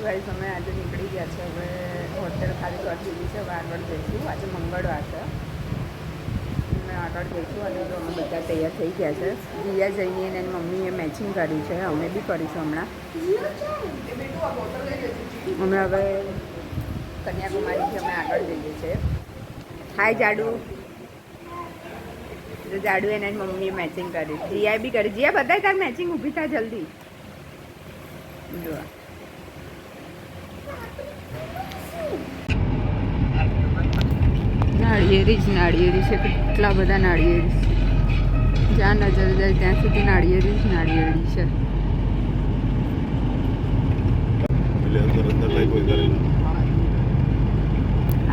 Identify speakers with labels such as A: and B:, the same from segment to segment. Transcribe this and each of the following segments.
A: Guys અમે આજે નીકળી ગયા છે. હવે હોટેલ ખાલી કરી દીધી છે. હવે આગળ જઈશું. આજે મંગળવાર છે. અમે આગળ જઈશું અને તો અમે બધા તૈયાર થઈ ગયા છે. જીયા જઈને અને એની મમ્મીએ મેચિંગ કર્યું છે. અમે બી કરીશું હમણાં. અમે હવે કન્યાકુમારીથી અમે આગળ જઈએ છીએ. હાય જાડુ. જાડુ એને એની મમ્મીએ મેચિંગ કરી. જીયાએ બી કરી. જીયા બધાય તાર મેચિંગ ઊભી થાય જલ્દી. જો નાળિયેરી જ નાળિયેરી છે. કેટલા બધા નાળિયેરી છે. જ્યાં નજર જાય ત્યાં સુધી નાળિયેરી જ નાળિયેરી છે.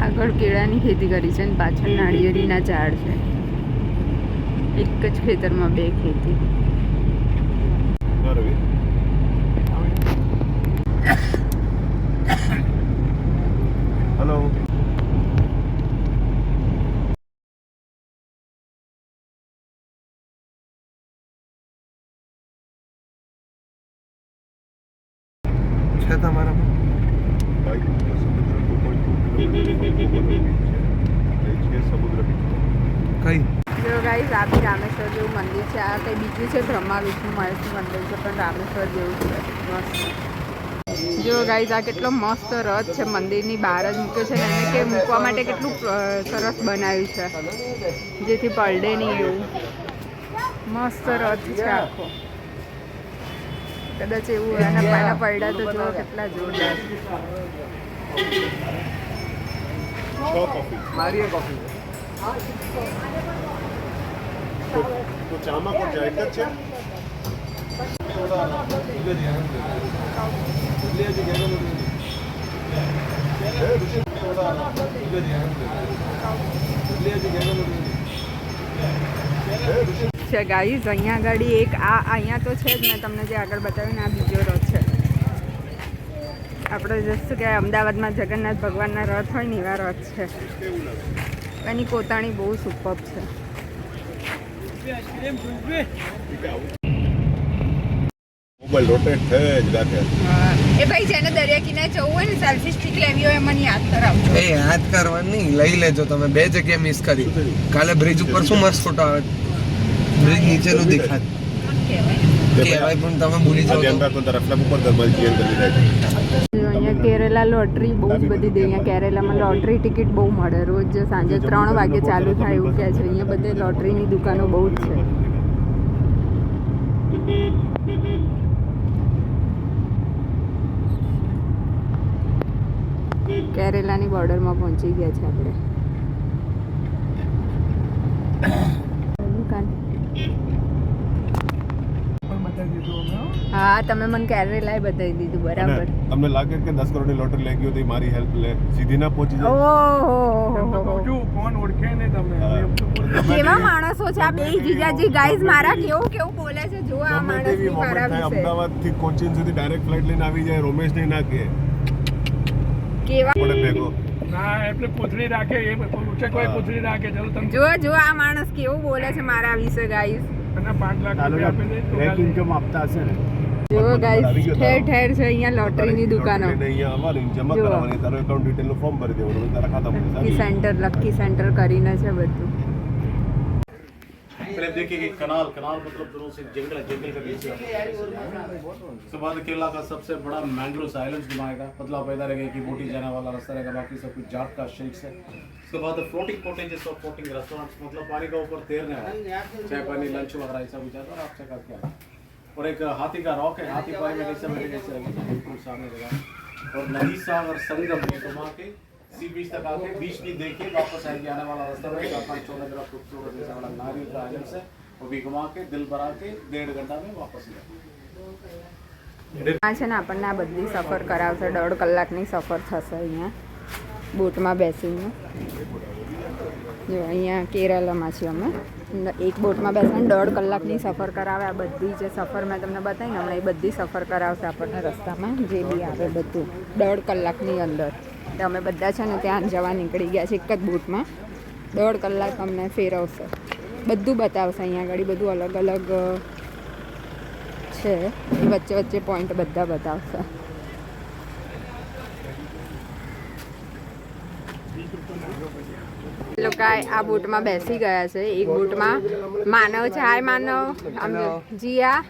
A: આગળ કેળાની ખેતી કરી છે અને પાછળ નાળિયેરીના ઝાડ છે. એક જ ખેતરમાં બે ખેતી.
B: હેલો. છે તમારા કઈ
A: જો ગાઈસ આ બી રામેશ્વર જેવું મંદિર છે. આ કંઈ બીજું છે બ્રહ્મા વિષ્ણુ મહેશનું મંદિર છે પણ રામેશ્વર જેવું છે. મસ્ત. જો ગાઈસ આ કેટલો મસ્ત રથ છે. મંદિરની બહાર જ મૂક્યો છે ને એને કે મૂકવા માટે કેટલું સરસ બનાવ્યું છે જેથી પલડે નહીં એવું. મસ્ત રથ છે આખો. કદાચ એવું એના પાના પડ્યા તો જો કેટલા જોરદાર.
B: મારી કોફી તો ચામાં કોઈ જાય જ છે.
A: છે ગાઈઝ અહીંયા આગળ એક અહીંયા તો છે જ. મેં તમને જે આગળ બતાવ્યું ને આ બીજો રથ છે. આપણે જશું કે અમદાવાદમાં જગન્નાથ ભગવાનના રથ હોય ને એવા રથ છે. એની કોતાણી બહુ સુપર છે.
B: મોબાઈલ રોટેટ થઈ જ રાખે.
A: એ ભાઈ જેને દરિયા કિનારે જવું હોય ને સેલ્ફી સ્ટિક લેવી હોય મને યાદ કરાવજો.
C: એ યાદ કરવાની લઈ લેજો તમે. બે જગ્યાએ મિસ કરી. કાલે બ્રિજ ઉપર શું મસ્ત ફોટો આવે. બ્રિજ નીચેનું દેખાય કહેવાય પણ તમે ભૂલી જાઓ.
B: ધ્યાન રાખો તારા ફ્લેપ ઉપર દરબાર જીએન કરી જાય.
A: અહીંયા કેરેલા લોટરી બહુ જ બધી દે. અહીંયા કેરેલામાં લોટરી ટિકિટ બહુ મળે. રોજ સાંજે 3 વાગે ચાલુ થાય એવું કહે છે. અહીંયા બધે લોટરીની દુકાનો બહુ જ છે. કેરેલાની બોર્ડરમાં પહોંચી ગયા છે આપણે. હા તમે મને કેરેલા બતાવી દીધું બરાબર.
B: તમને લાગે કે 10 કરોડની લોટરી લઈ ગયો તો મારી હેલ્પ લે સીધી ના પહોંચી જાય.
A: ઓહો
C: કોણ ઓળખે ને તમે.
A: કેવા માણસો છે આ બે જીજાજી. ગાઈઝ મારા કેવું બોલે છે. જો આ માણસ મારા વિશે.
B: અમદાવાદ થી કોચીન સુધી ડાયરેક્ટ ફ્લાઇટ લઈને આવી જાય. રોમેશ ને ના કે
A: કેવા
B: પડે ભેગો
C: ના એટલે પૂછડી રાખે. એ પૂછે કોઈ પૂછડી રાખે. ચલો તમે
A: જો આ માણસ કેવું બોલે છે મારા વિશે ગાઈઝ.
C: અને 5 લાખ રૂપિયા આપી દે તો ઇન્કમ આપતા હશે ને.
A: જો ગાઈઝ ઠેર છે અહીંયા લોટરીની દુકાનો.
B: અહીંયા આવવાની જમા કરાવવાની. તારો એકાઉન્ટ ડિટેલ નું ફોર્મ ભરી દેવાનું. તારા ખાતામાં
A: લકી સેન્ટર કરીને છે બધું.
D: पहले देखिए कि कनाल मतलब दोनों से जंगल का बीच है। उसके बाद केरला का सबसे बड़ा मैंग्रोव आइलैंड घुमाएगा। पतला पैदा रहेगा कि बोटी जाने वाला रास्ता रहेगा। बाकी सब कुछ जाट का शेक्स है। उसके बाद फ्लोटिंग कॉटेजेस और फ्लोटिंग रेस्टोरेंट्स मतलब पानी के ऊपर तैरने वाला चाय पानी लंच वगैरह ऐसा कुछ आता है और आप चेक करके आए। और एक हाथी का रॉक है। हाथी पानी में कैसे बैठे कैसे रहेगा बिल्कुल सामने रहेगा। और नदी सागर संगम में घुमा के सी बीच तक आके बीच भी देखिए वापस आएंगे। आने वाला रास्ता रहेगा 5-14 जरा खूबसूरत जैसा वाला नारियल का आइलैंड से वो भी घुमा के दिल भरा के 1.5 घंटा में वापस
A: આ છે ને આપણને આ બધી સફર કરાવશે. 1.5 કલાકની સફર થશે અહીંયા બોટમાં બેસીને. જો અહીંયા કેરાલામાં છીએ અમે. એક બોટમાં બેસીને 1.5 કલાકની સફર કરાવે. આ બધી જે સફર મેં તમને બતાવી ને હમણાં એ બધી સફર કરાવશે આપણને રસ્તામાં જે બી આવે બધું 1.5 કલાકની અંદર. તો અમે બધા છે ને ત્યાં જવા નીકળી ગયા છે એક જ બોટમાં. 1.5 કલાક અમને ફેરવશે. બધું બતાવશે અહીંયા આગળ. બધું અલગ અલગ છે. વચ્ચે પોઈન્ટ બધા બતાવશે. લોકો આ બોટમાં બેસી ગયા છે. એક બોટમાં માનવ છે, હાય માનવ, આમ જીયા,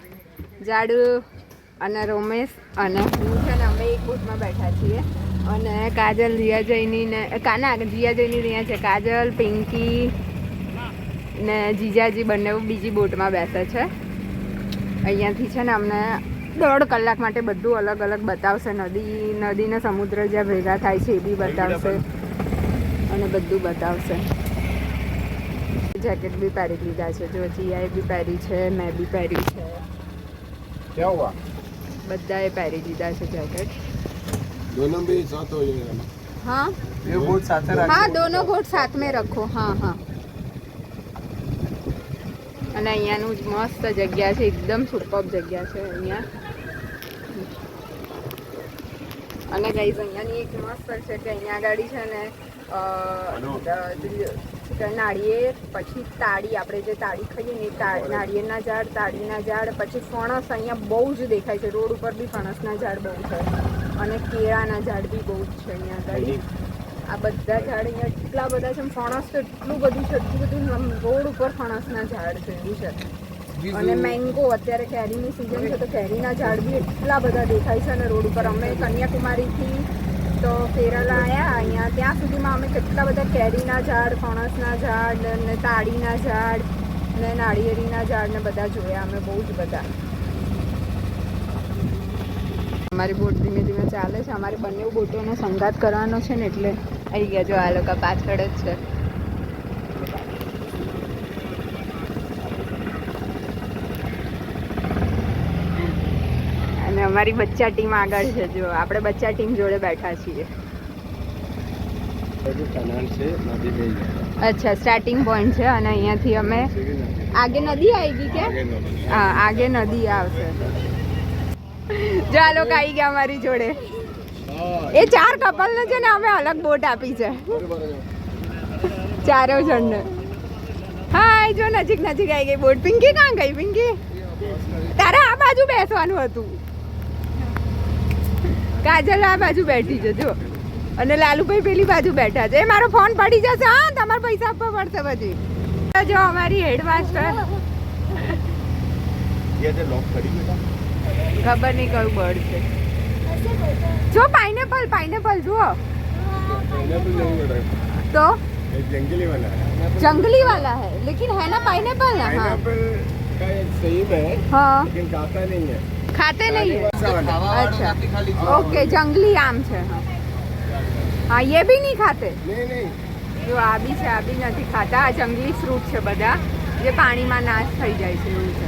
A: જાડુ અને રોમેશ અને હું છે ને અમે એક બોટમાં બેઠા છીએ. અને કાજલ, જીયા જઈની ને ના જીયા જઈની અહીંયા છે, કાજલ, પિંકી ને જીજાજી બંને બીજી બોટમાં બેસે છે. અહીંયાથી છે ને અમને 1.5 કલાક માટે બધું અલગ અલગ બતાવશે. નદી ને સમુદ્ર જ્યાં ભેગા થાય છે એ બી બતાવશે અને બધું બતાવશે. જેકેટ બી પહેરી લીધા છે, જો જીયાએ બી પહેરી છે, મેં બી પહેરી છે, બધાએ પહેરી લીધા છે જેકેટ.
B: दोनों भी साथ हो जाएगा ना।
A: हाँ
C: ये बोट साथ में
A: हाँ, दोनों बोट साथ में रखो. हाँ हाँ. અને અહીંયાનું મસ્ત જગ્યા છે, એકદમ સુપર જગ્યા છે અહીંયા. અને ગાઈઝ અહીંયાની એક મસ્ત છે કે અહીંયા ગાડી છે ને નાળિયેર, પછી તાળી, આપણે જે તાળી ખાઈએ ને નાળિયેરના ઝાડ, તાળીના ઝાડ, પછી ફણસ અહીંયા બહુ જ દેખાય છે. રોડ ઉપર બી ફણસના ઝાડ બહુ છે અને કેળાના ઝાડ બી બહુ જ છે અહીંયા ગાડી. આ બધા ઝાડ અહીંયા એટલા બધા છે. ફણસ તો એટલું બધું છે, એટલું બધું રોડ ઉપર ફણસના ઝાડ છે એવું છે. અને મેંગો, અત્યારે કેરીની સિઝન છે તો કેરીના ઝાડ બી એટલા બધા દેખાય છે. અને રોડ ઉપર અમે કન્યાકુમારીથી તો કેરલા આવ્યા અહીંયા, ત્યાં સુધીમાં અમે કેટલા બધા કેરીના ઝાડ, ફણસના ઝાડ ને તાળીના ઝાડ ને નાળિયેરીના ઝાડ ને બધા જોયા અમે, બહુ જ બધા. અમારી બોટ ધીમે ધીમે ચાલે છે. અમારી બંને બોટોનો સંગાત કરવાનો છે ને એટલે આવી ગયા. જો આ લોકો પાછળ જ છે. અને અમારી બચ્ચા ટીમ આગળ છે. જો આપણે બચ્ચા ટીમ જોડે બેઠા છીએ. અચ્છા, સ્ટાર્ટિંગ પોઈન્ટ છે અને અહીંયાથી અમે આગે નદી આવી ગઈ કે હા, આગે નદી આવશે. જો આ લોકો આવી ગયા અમારી જોડે. એ 4 કપલને છે ને અમે અલગ બોટ આપી છે, 4 જણને. હાય, જો નજીક નજીક આવી ગઈ બોટ. પિંકી ક્યાં ગઈ? પિંકી તારે આ બાજુ બેસવાનું હતું. કાજલ આ બાજુ બેઠી છે જો, અને લાલુભાઈ પેલી બાજુ બેઠા છે. એ મારો ફોન પડી જશે. હા, તમારે પૈસા આપવા પડશે પછી. જો અમારી હેડમાસ્ટર ખબર નહીં કયું બર્ડ છે. જો પાઇનેપલ, પાઇનેપલ જુઓ तो
B: एक जंगली वाला है,
A: जंगली वाला है लेकिन है ना पाइनएप्पल ना. हाँ
B: पाइनएप्पल का एक सेब है
A: हाँ,
B: लेकिन खाता नहीं है.
A: खाते नहीं है. अच्छा ओके, जंगली आम છે. हाँ ये भी नहीं खाते.
B: नहीं नहीं
A: જો આ બી છે, આ બી નથી ખાતા. આ જંગલી ફ્રૂટ છે બધા, જે પાણીમાં નાશ થઈ જાય છે એવું છે.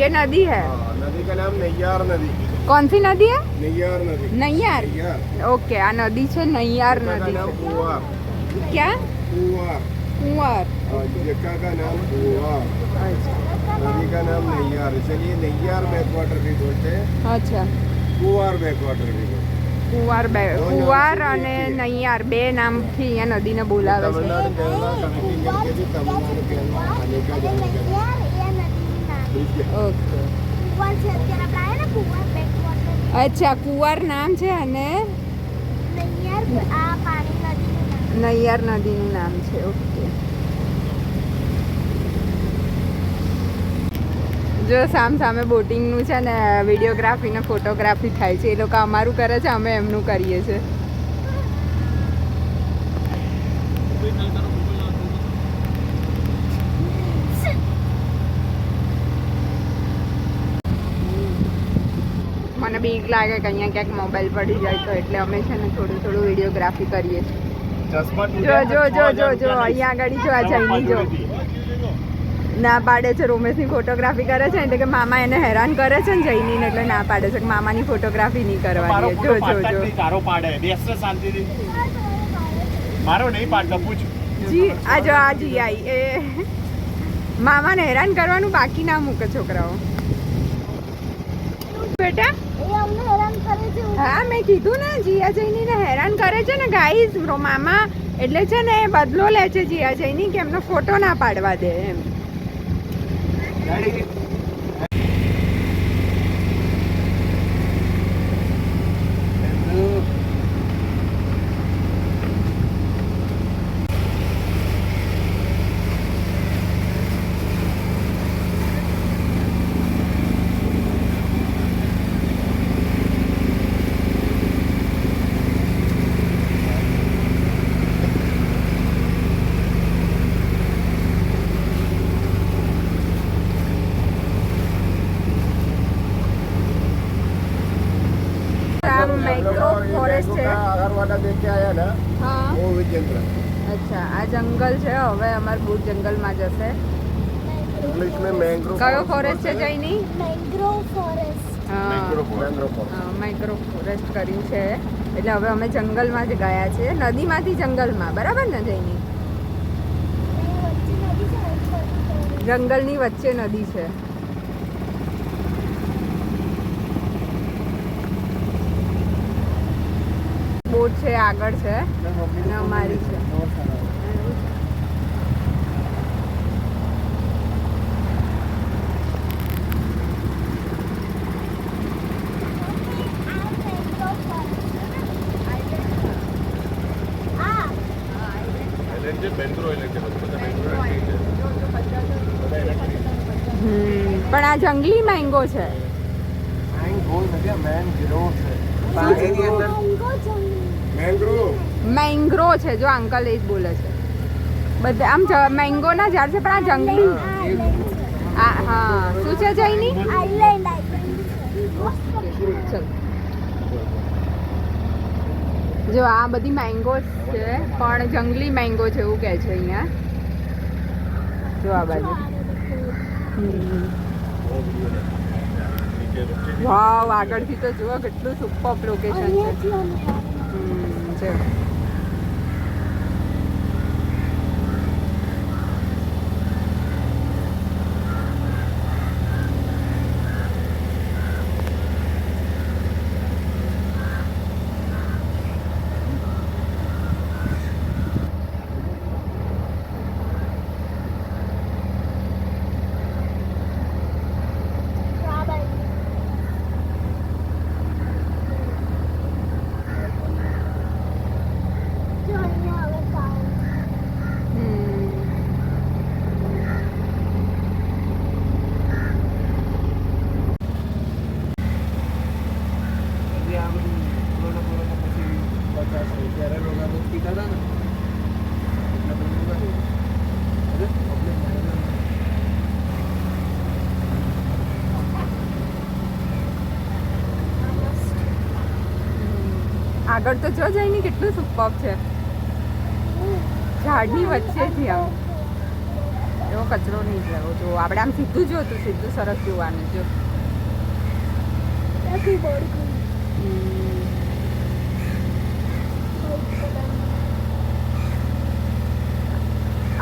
A: ये नदी है.
B: नदी का नाम नैयार नदी.
A: कौन सी नदी है?
B: नैयार नदी.
A: नैयार.
B: नैयार.
A: ओके, आ नदी છે નૈયાર
B: का
A: નદી
B: नाम
A: છે.
B: कुआर.
A: क्या?
B: कुआर.
A: कुंवर.
B: जगह का नाम कुआर.
A: अच्छा
B: नदी का नाम नैयार, इसलिए नैयार बैकवाटर भी बोलते हैं,
A: अच्छा.
B: कुआर बैकवाटर भी बोलते हैं.
A: કુંવાર અને નૈયાર બે નામથી અહીંયા નદીને બોલાવે છે.
B: तमिलनाडु केरला कनेक्टिंग करके भी तमिलनाडु केरला आने का जगह है.
A: ઓકે, અચ્છા કુંવાર નામ છે અને નૈયાર નદીનું નામ છે. ઓકે, જો સામ સામે બોટિંગનું છે ને વિડીયોગ્રાફી ને ફોટોગ્રાફી થાય છે. એ લોકો અમારું કરે છે, અમે એમનું કરીએ છીએ. મને બીક લાગે કે અહીંયા ક્યાંક મોબાઈલ પડી જાય તો, એટલે અમે છે ને થોડું થોડું વિડીયોગ્રાફી કરીએ છીએ. જો જો જો જો જો અહીંયા આગળ જો આ જઈની જો ના પાડે છે. રોમેશની ફોટોગ્રાફી કરે છે એટલે કે મામા એને હેરાન કરે છે ને જઈની, એટલે ના પાડે છે કે મામાની ફોટોગ્રાફી નહીં કરવાની. જો જો જો
D: તારો પાડે બેસ શાંતિથી, મારો નહીં પાડતો પૂછ.
A: જી આ જો આ જી આઈ એ મામાને હેરાન કરવાનું બાકી ના મૂકે છોકરાઓ. બેટા હા મેં કીધું ને જીયા જઈને હેરાન કરે છે ને ગાઈઝ. મામા એટલે છે ને એ બદલો લે છે જીયા જઈની કે એમનો ફોટો ના પાડવા દે એમ. મેંગ્રો ફોરેસ્ટ છે. હા અચ્છા આ જંગલ છે. હવે અમારે બુટ જંગલમાં જશે.
B: इंग्लिश में मैंग्रोव
A: કયો ફોરેસ્ટ છે જઈની?
E: Mangrove forest.
A: મેંગ્રો ફોરેસ્ટ કર્યું છે. એટલે હવે અમે જંગલમાં જ ગયા છીએ, નદીમાંથી જંગલમાં. બરાબર ને જઈની? જંગલની વચ્ચે નદી છે. બોટ છે આગળ છે અને અમારી છે. પણ આ જંગલી મેંગો છે. મેંગ્રો છે જો અંકલ એ જ બોલે છે. બધે આમ મેંગો ના ઝાડ છે પણ આ જંગલી. હા શું છે જઈની?
E: આઈલેન્ડ
A: ચલ જો આ બધી મેંગો છે પણ જંગલી મેંગો છે એવું કહે છે અહીંયા. જો આ બાજુ વાવ આગળથી તો જુઓ કેટલું સુપર લોકેશન છે. જો આગળ તો જો જઈને કેટલું સુપર છે. ઝાડની વચ્ચેથી આમ એવો કચરો નહીં લેવો. જો આપણે આમ સીધું જોતું સીધું સરસ જોવાનું. જો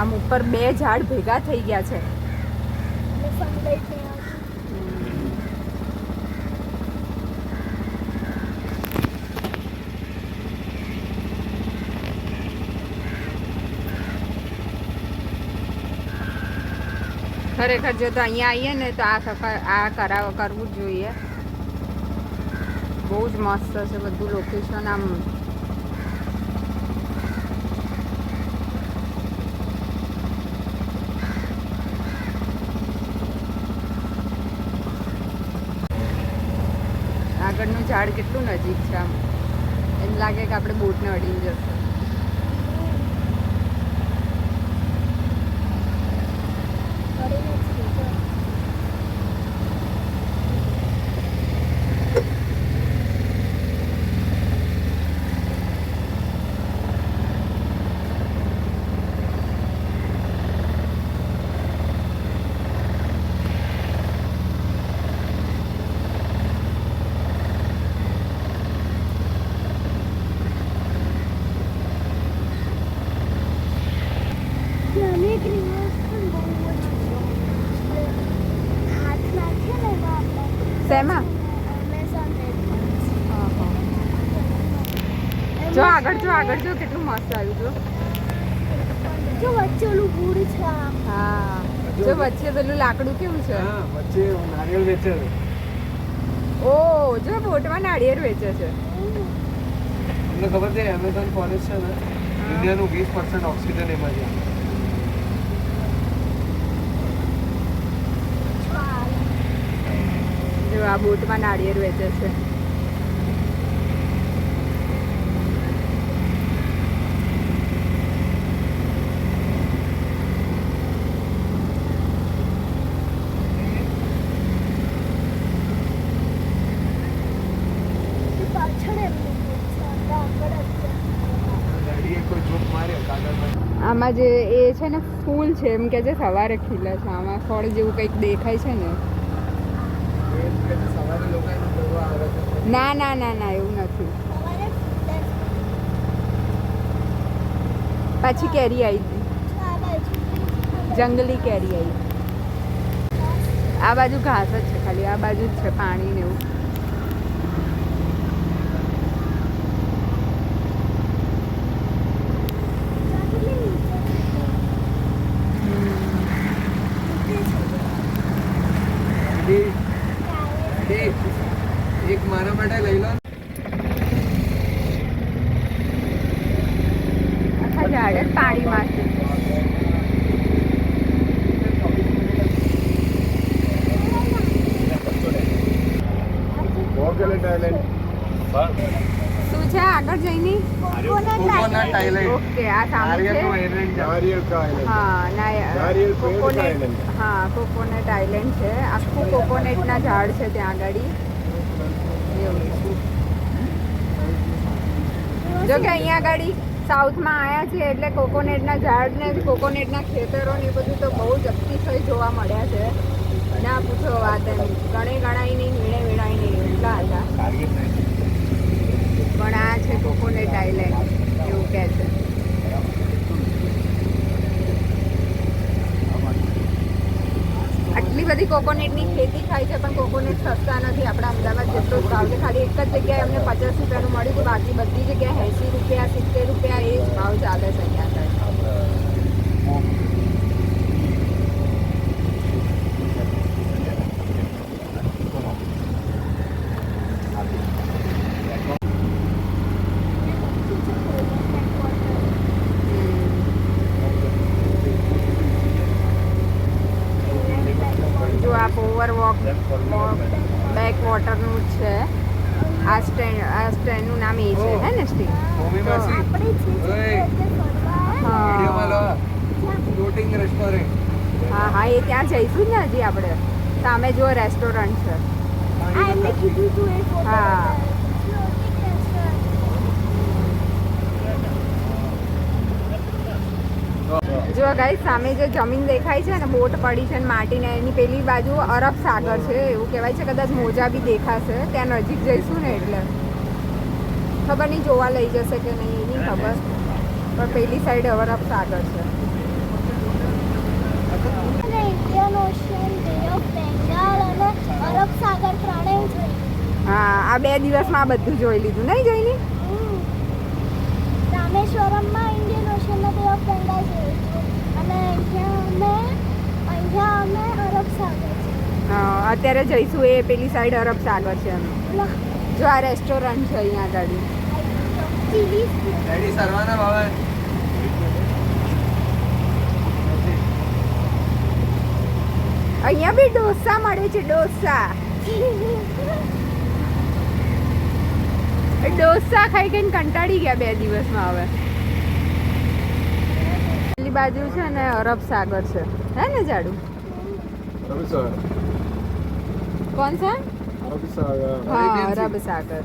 A: આમ ઉપર બે ઝાડ ભેગા થઈ ગયા છે. ખરેખર જો તો અહીંયા આવીએ ને તો આ સફર કરવું જ જોઈએ. બહુ જ મસ્ત છે બધું લોકેશન. આમ આગળનું ઝાડ કેટલું નજીક છે. આમ એમ લાગે કે આપણે બોટને અડીને જશે. શેમાં? જો આગળ જો કેટલું મસ્ત આવ્યું. જો
E: જો વચ્ચે ઓલું ગુડ છે આમ.
A: હા જો વચ્ચે પેલું લાકડું કેવું છે
C: હા વચ્ચે નારિયેળ વેચે છે.
A: ઓ જો બોટમાં નાળિયેર વેચે છે
C: તમને ખબર છે એમેઝોન ફોરેસ્ટ છે ને ઇન્ડિયાનું 20% ઓક્સિજન એમાં છે.
A: જો આ બોટમાં નાળિયેર વેચે છે
E: પાછળ એમનું good છે. આગળ અત્યારે.
C: ગાડીએ કોઈ જોક માર્યો કાગળમાં.
A: આમાં જે એ છે ને ફૂલ છે એમ કે છે સવારે ખીલે છે આમાં ફળ જેવું કંઈક દેખાય છે ને
C: સવારે લોકો એનું કરવા આવે છે.
A: ના ના ના ના એવું નથી
E: સવારે ફૂટે છે.
A: પાછી કેરી આવી
E: આ બાજુ
A: જંગલી કેરી આવી આ બાજુ ઘાસ જ છે ખાલી આ બાજુ જ છે પાણી ને એવું
E: કેટલી નીચે
C: એક મારા માટે લઈ લો.
A: આખા ઝાડ જ પાણીમાં છે
B: કોકોનટ આઇલેન્ડ
A: શું છે આગળ જઈને
C: કોકોનટ આઇલેન્ડ.
A: ઓકે આ સામે છે
C: નારિયેળનું આઇલેન્ડ છે.
B: નારિયેળ કા આઇલેન્ડ
A: હા
B: નારિયેળ પેડ
A: કોકોનટ
B: island.
A: હા કોકોનટ આઇલેન્ડ છે આખું કોકોનટના ઝાડ છે ત્યાં આગળ એવું જો કે અહીંયા આગળ સાઉથમાં આવ્યા છે એટલે કોકોનટના ઝાડ ને કોકોનટના ખેતરો ને એ બધું તો બહુ જ અતિશય જોવા મળ્યા છે ના પૂછો વાત એમ ગણાય નહીં વીણાય નહીં એટલા હતા પણ આ છે કોકોનટ આઇલેન્ડ એવું કહે છે આટલી બધી કોકોનટની ખેતી થાય છે પણ કોકોનટ સસ્તા નથી આપણા અમદાવાદ જેટલો જ ભાવ છે ખાલી એક જ જગ્યાએ અમને 50 રૂપિયાનું મળ્યું હતું બાકી બધી જગ્યાએ 80 રૂપિયા 70 રૂપિયા એ જ ભાવ ચાલે છે અહીંયા આગળ જો આ પોવર વોક બેક વોટરનું જ છે આ સ્ટેન્ડનું નામ એ છે હે ને સ્ટીલ
C: મમ્મી માસી
E: આપણે
C: ઓય.
E: ફરવા
C: વિડીયોમાં લો ફ્લોટિંગ રેસ્ટોરન્ટ.
A: હા હા એ ત્યાં જઈશું જ ને હજી આપણે સામે જો રેસ્ટોરન્ટ છે
E: આ એમને કીધું તું એ ફોટો
A: હા. જો ગાઈસ સામે જે જમીન દેખાય છે ને બોટ પડી છે ને માટીને એની પેલી બાજુ અરબ સાગર છે એવું કહેવાય છે કદાચ મોજા બી દેખાશે ત્યાં નજીક જઈશું ને એટલે ખબર નહીં જોવા લઈ જશે કે નહીં એની ખબર પણ પેલી સાઈડ અરબ સાગર છે
E: ઇન્ડિયન ઓશન બે ઓફ બેંગાલ અને અરબ સાગર ત્રણેય છે
A: હા આ 2 દિવસમાં આ બધું જોઈ લીધું નહીં જોઈ
E: રામેશ્વરમમાં ઇન્ડિયન ઓશન બે ઓફ બેંગાલ જોયું હતું અને અહીંયા અમે અરબ સાગર છે
A: અત્યારે જઈશું એ પેલી સાઈડ અરબ સાગર છે એમ
E: વાહ,
A: જો આ રેસ્ટોરન્ટ છે અહીંયા આગળ
E: ચીલી
C: ડેડી સરવાના બાબા.
A: અહીંયા બી ડોસા મળે છે ડોસા ડોસા ખાઈ ખાઈને કંટાળી ગયા 2 દિવસમાં હવે પેલી બાજુ છે ને અરબ સાગર છે હે ને જાડુ કોણ છે હા અરબ સાગર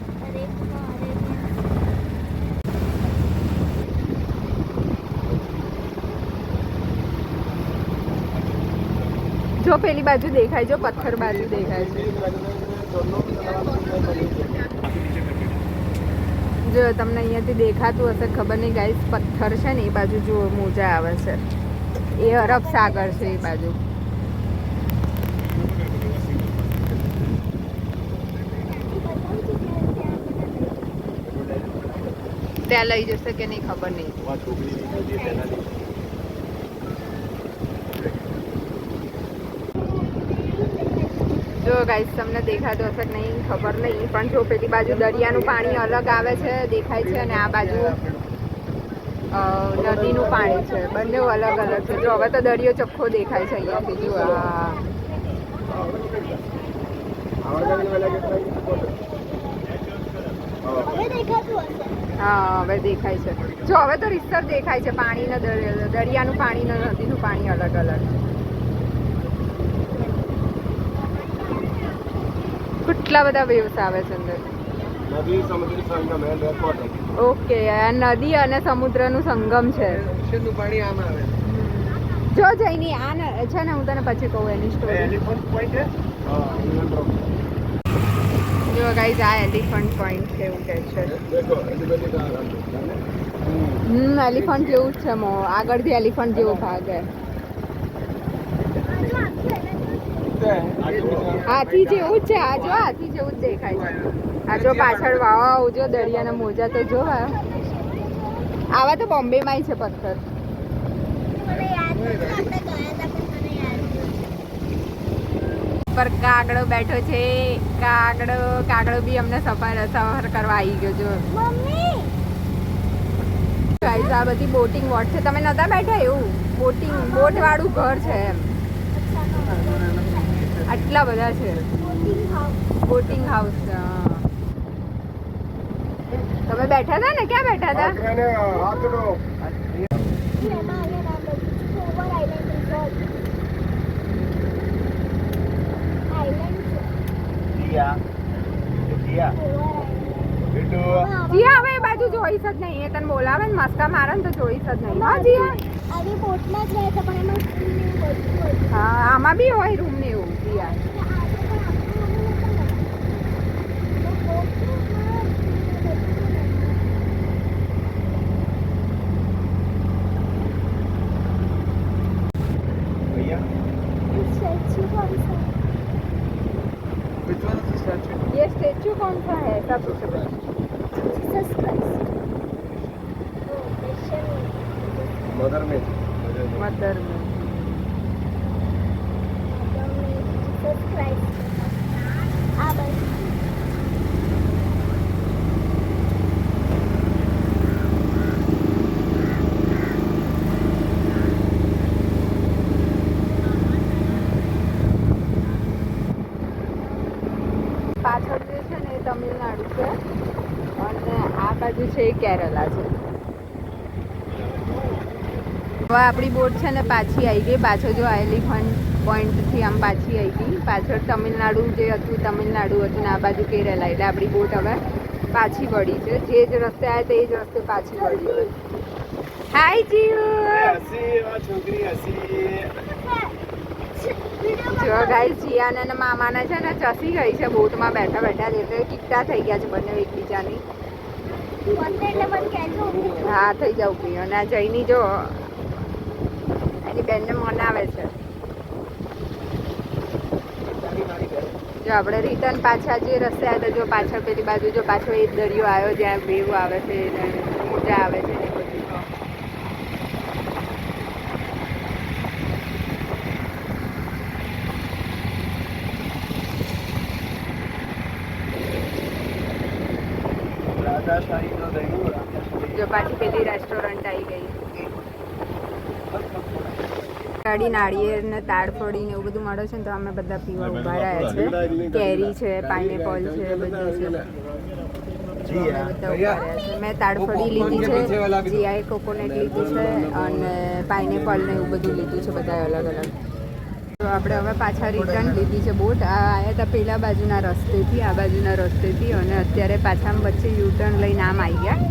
A: જો પેલી બાજુ દેખાય જો પથ્થર બાજુ દેખાય છે જો તમને અહીંયાથી દેખાતું હશે ખબર નહીં ગાઈસ પથ્થર છે ને એ બાજુ જો મોજા આવે છે એ અરબ સાગર છે એ બાજુ ત્યાં લઈ જશે કે નહીં ખબર નહીં જો ગાઈસ તમને દેખાતું હશે કે નહીં ખબર નહીં, પણ જો પેલી બાજુ દરિયાનું પાણી અલગ આવે છે દેખાય છે, અને આ બાજુ નદીનું પાણી છે. બંને અલગ અલગ છે. જો હવે તો દરિયો ચોખ્ખો દેખાય છે અહીંયાથી. જો
E: હવે દેખાતું હશે.
A: હા હવે દેખાય છે. જો હવે તો રીતસર દેખાય છે. પાણીનો દરિયાનું પાણી ને નદીનું પાણી અલગ અલગ. કેટલા બધા વેવ્સ આવે છે અંદર.
B: નદી સમુદ્રી સંગમ હે રેકોર્ડ.
A: ઓકે, આ નદી અને સમુદ્રનું સંગમ છે.
C: ઓશનનું પાણી આમ આવે.
A: જો જઈની આ છે ને, હું તને પછી કહું એની સ્ટોરી.
B: એલિફન્ટ પોઈન્ટ હે. હા, એલિફન્ટ રોક.
A: જો ગાઈઝ આ એલિફન્ટ પોઈન્ટ છે એવું કહે છે.
B: દેખો એલિફન્ટ
A: એલિફન્ટ જેવું જ છે. આગળથી એલિફન્ટ જેવો ભાગ હે. હાથી જેવું જ છે. આ જો હાથી જેવું જ દેખાય છે. આ જો પાછળ વાવ, જો દરિયાના મોજા તો જો. આવા તો બોમ્બેમાંય છે પથ્થર.
E: મને યાદ નથી, આપણે ગયા હતા પણ મને યાદ નથી.
A: પર કાગડો બેઠો છે. કાગડો બી અમને સફર કરવા આવી ગયો. જો
E: મમ્મી
A: ગાઈઝ આ બધી બોટિંગ વોટ છે. તમે નતા બેઠા એવું? બોટ વાળું ઘર છે એમ. આટલા બધા છે. બોટિંગ હાઉસ છે. તમે બેઠા હતા ને? ક્યાં બેઠા હતા?
B: હાથનો
E: એમાં અહીંયા નામ લખ્યું છે ઓવર આઇલેન્ડ રિસોર્ટ. આઇલેન્ડ છે
B: દિયા દિયા
E: ઓવર આઇલેન્ડ.
B: બેટુ
A: જીયા હવે એ બાજુ જોઈશ જ નહીં. એ તને બોલાવે ને મસ્કા મારે ને તો જોઈશ જ નહીં. હા જીયા.
E: આવી બોટમાં જ રહે છે પણ એમાં સ્કૂલ ને એવું બધું હોય.
A: હા આમાં બી હોય રૂમ ને એવું. જીયા ये स्टेचू कौन सा है ऐसा पूछो.
B: મધર મે
A: मदर में પાછળ જે છે ને એ તમિલનાડુ છે અને આ બાજુ છે એ કેરલા છે. હવે આપણી બોટ છે ને પાછી આવી ગઈ. પાછળ જો એલિફન્ટ પોઈન્ટથી આમ પાછી આવી ગઈ. પાછળ તમિલનાડુ જે હતું તમિલનાડુ હતું ને આ બાજુ કેરલા. એટલે આપણી બોટ હવે પાછી વળી છે. જે જ રસ્તે આવે તે જ રસ્તે પાછી વળી. હાય જીવ.
B: હસી આ છોકરી હસી
A: જો ગાઈસ જીયાને અને મામાને છે ને ચસી ગઈ છે બોટમાં બેઠા બેઠા. એટલે કિટ્ટા થઈ ગયા છે બંને એકબીજાની. હા થઈ જાવ પી. અને આ જઈની જો એની બેનને મનાવે છે. જો આપણે રિટર્ન પાછા જે રસ્તે આવ્યા હતા, જો પાછળ પેલી બાજુ જો પાછો એ દરિયો આવ્યો જ્યાં વેવ આવે છે ને મોજા આવે છે ને બધું. જો પાછી પેલી રેસ્ટોરન્ટ આવી ગઈ. ગાડી નાળિયેર ને તાડફળી ને એવું બધું મળે છે ને, તો અમે બધા પીવા ઉભા રહ્યા છે. કેરી છે, પાઇનેપલ છે, બધું છે. બધા ઉભા રહ્યા છે. મેં તાડફળી લીધી છે, જીઆઈ કોકોનટ લીધી છે અને પાઇનેપલ ને એવું બધું લીધું છે બધા અલગ અલગ. તો આપણે હવે પાછા રિટર્ન લીધી છે બોટ. આ આવ્યા હતા પેલા બાજુના રસ્તેથી, આ બાજુના રસ્તેથી, અને અત્યારે પાછા વચ્ચે યુટર્ન લઈને આમ આવી ગયા.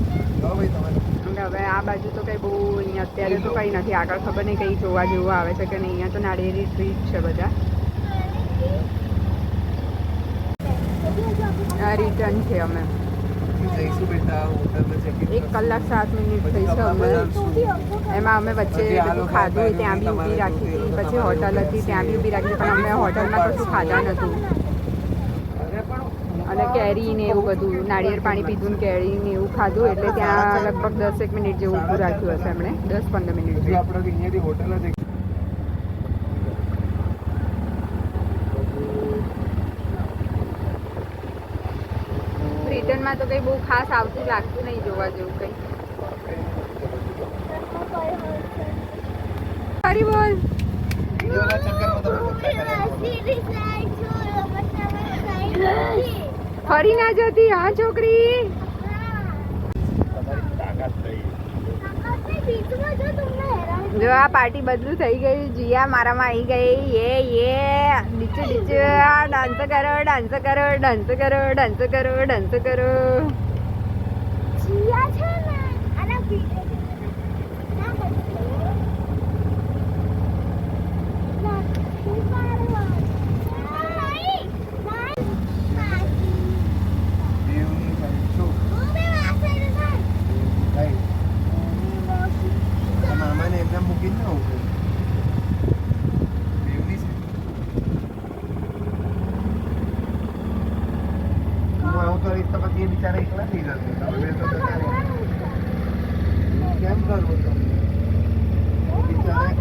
A: હવે આ બાજુ તો કંઈ બહુ અહીંયા અત્યારે તો કંઈ નથી. આગળ ખબર નહીં કંઈ જોવા જેવું આવે છે કે નહીં. અહીંયા તો નાળિયેરી ટ્રીટ છે બધા. આ રિટર્ન છે અમે. 1 કલાક 7 મિનિટ થઈ છે અમે. એમાં અમે વચ્ચે બધું ખાધું, ત્યાં બી ઊભી રાખી હતી. પછી હોટલ હતી ત્યાં બી ઊભી રાખી, પણ અમે હોટલમાં કશું ખાધા નહોતું. અને કેરી ને એવું બધું, નાળિયેર પાણી પીધું ને કેરી ને એવું ખાધું. એટલે ત્યાં લગભગ 10 મિનિટ જેવું ઊભું રાખ્યું હશે એમણે, 10-15 મિનિટ. રિટર્નમાં તો કંઈ બહુ ખાસ આવતું લાગતું નહીં જોવા જેવું કંઈ. ફરી બોલ. ફરી ના જતી હા છોકરી. જો આ પાર્ટી બદલું થઈ ગયું. જીયા મારામાં આવી ગઈ. યે ડીચે ડીચે ડાન્સ કરો ડાન્સ કરો ડાન્સ કરો ડાન્સ કરો ડાન્સ કરો.
E: જીયા છે ને આના વિડિયો ના
C: મામાને એક્ઝામ મૂકી જ ના હું આવું તો રીત તો પછી એ બિચારા એકલા થઈ જશે. તમે બે તો કેમ કરવું તો બિચારા.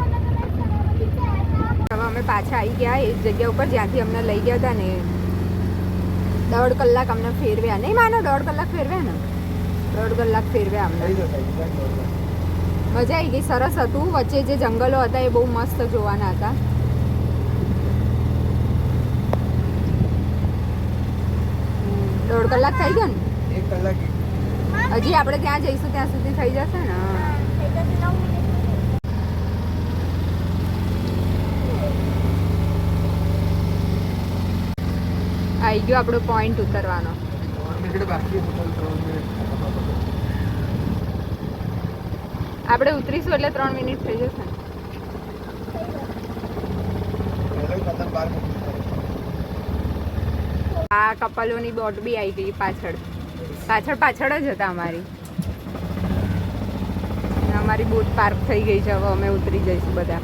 A: હવે અમે પાછા આવી ગયા એ જગ્યા ઉપર જ્યાંથી અમને લઈ ગયા હતા ને. 1.5 કલાક અમને ફેરવ્યા. નહીં માનો 1.5 કલાક ફેરવ્યા ને. 1.5 કલાક ફેરવ્યા અમને. મજા આવી ગઈ. સરસ હતું. વચ્ચે જે જંગલો હતા એ બહુ મસ્ત જોવાના હતા. દોઢ કલાક થઈ ગયો ને.
C: 1 કલાક
A: હજી આપણે ત્યાં જઈશું ત્યાં સુધી થઈ જશે ને. આવી ગયો આપણો પોઈન્ટ ઉતરવાનો.
C: 3 મિનિટ બાકી છે. 3 મિનિટ
A: આપણે ઉતરીશું એટલે 3 મિનિટ થઈ જશે ને. આ કપલોની બોટ બી આવી ગઈ પાછળ. પાછળ જ હતા અમારી. અમારી બોટ પાર્ક થઈ ગઈ છે. હવે અમે ઉતરી જઈશું બધા.